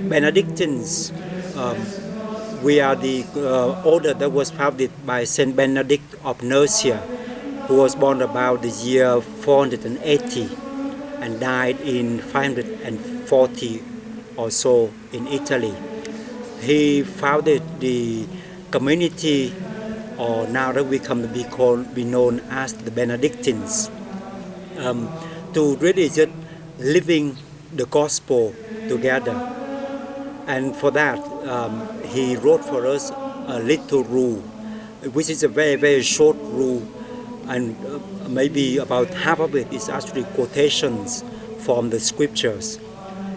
Benedictines, we are the order that was founded by Saint Benedict of Nursia, who was born about the year 480 and died in 540 or so in Italy. He founded the community, or now that we come to be known as the Benedictines, to really just living the gospel together. And for that, he wrote for us a little rule, which is a very, very short rule, and maybe about half of it is actually quotations from the scriptures.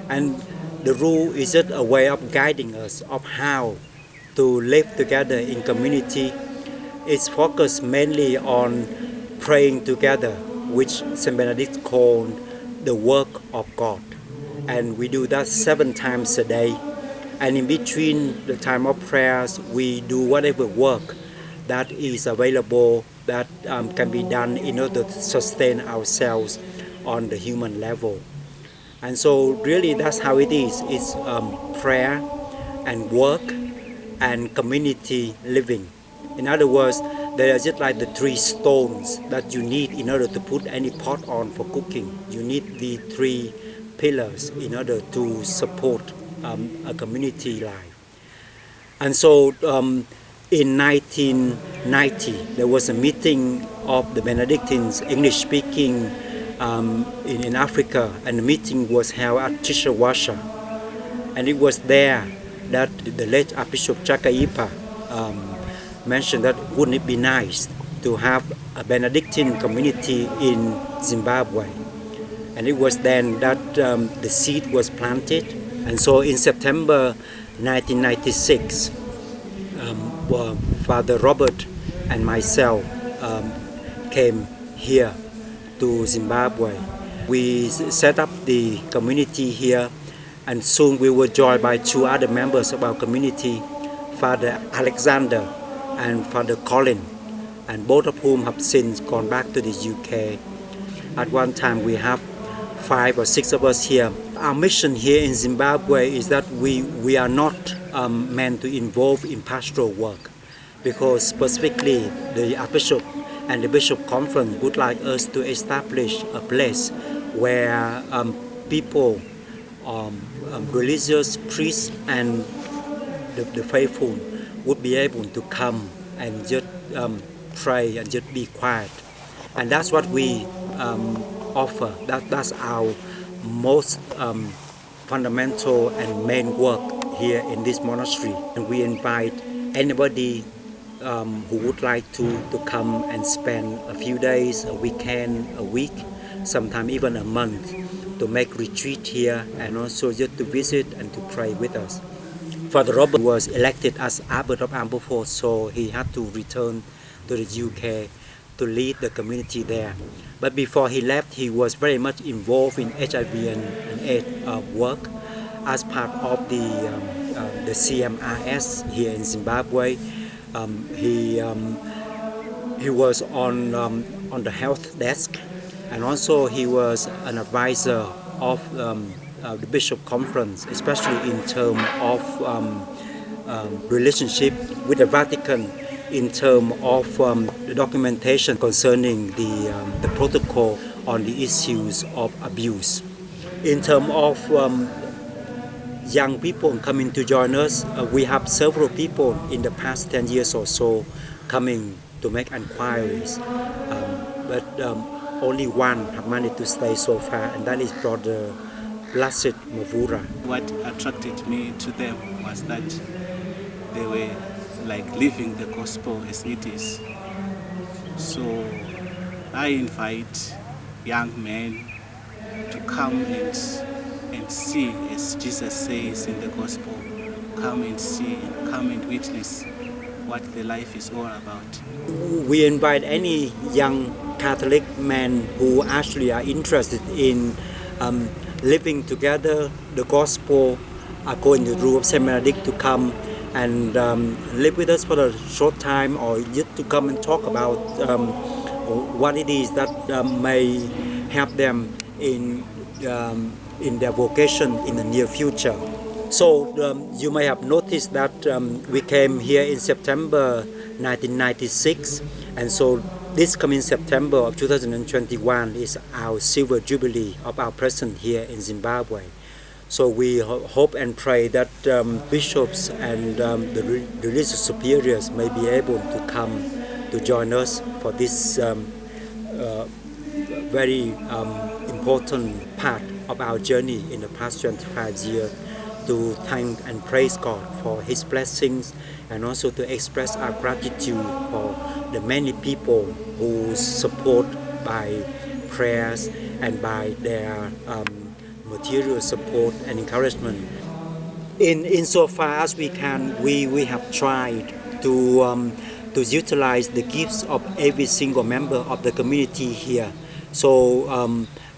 And the rule is just a way of guiding us of how to live together in community. It's focused mainly on praying together, which Saint Benedict called the work of God. And we do that 7 times a day. And in between the time of prayers, we do whatever work that is available that can be done in order to sustain ourselves on the human level. And so really that's how it is. It's prayer and work and community living. In other words, they are just like the 3 stones that you need in order to put any pot on for cooking. You need the 3 pillars in order to support a community life. And so in 1990 there was a meeting of the Benedictines English speaking in Africa, and the meeting was held at Chishavasha, and it was there that the late Archbishop Chakaipa mentioned that wouldn't it be nice to have a Benedictine community in Zimbabwe. And it was then that the seed was planted. And so in September 1996, Father Robert and myself came here to Zimbabwe. We set up the community here, and soon we were joined by 2 other members of our community, Father Alexander and Father Colin, and both of whom have since gone back to the UK. At one time we have 5 or 6 of us here. Our mission here in Zimbabwe is that we are not meant to involve in pastoral work, because specifically the Archbishop and the Bishop Conference would like us to establish a place where people, religious priests and the faithful would be able to come and just pray and just be quiet. And that's what we offer. That's our most fundamental and main work here in this monastery. And we invite anybody who would like to come and spend a few days, a weekend, a week, sometimes even a month, to make retreat here and also just to visit and to pray with us. Father Robert was elected as Abbot of Ampleforth, so he had to return to the UK to lead the community there. But before he left, he was very much involved in HIV and AIDS work as part of the CMRS here in Zimbabwe. He was on the health desk, and also he was an advisor of the Bishop Conference, especially in terms of relationship with the Vatican, in terms of the documentation concerning the protocol on the issues of abuse. In terms of young people coming to join us, we have several people in the past 10 years or so coming to make inquiries, but only one have managed to stay so far, and that is Brother Blessed Mavura. What attracted me to them was that they were like living the gospel as it is. So I invite young men to come and see, as Jesus says in the gospel, come and see and come and witness what the life is all about. We invite any young Catholic men who actually are interested in living together the gospel according to the rule of Saint Benedict to come and live with us for a short time, or just to come and talk about what it is that may help them in their vocation in the near future. So you may have noticed that we came here in September 1996, and so this coming September of 2021 is our silver jubilee of our presence here in Zimbabwe. So we hope and pray that bishops and the religious superiors may be able to come to join us for this very important part of our journey in the past 25 years, to thank and praise God for His blessings, and also to express our gratitude for the many people who support by prayers and by their material support and encouragement. Insofar as we can, we have tried to utilize the gifts of every single member of the community here. So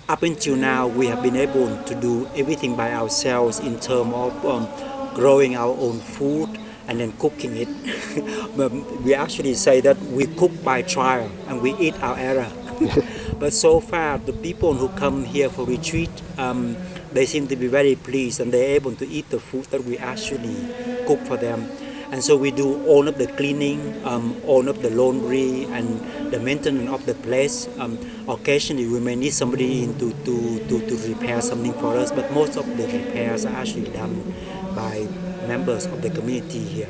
up until now, we have been able to do everything by ourselves in terms of growing our own food and then cooking it. We actually say that we cook by trial and we eat our error. But so far, the people who come here for retreat, they seem to be very pleased, and they're able to eat the food that we actually cook for them. And so we do all of the cleaning, all of the laundry, and the maintenance of the place. Occasionally we may need somebody in to repair something for us, but most of the repairs are actually done by members of the community here.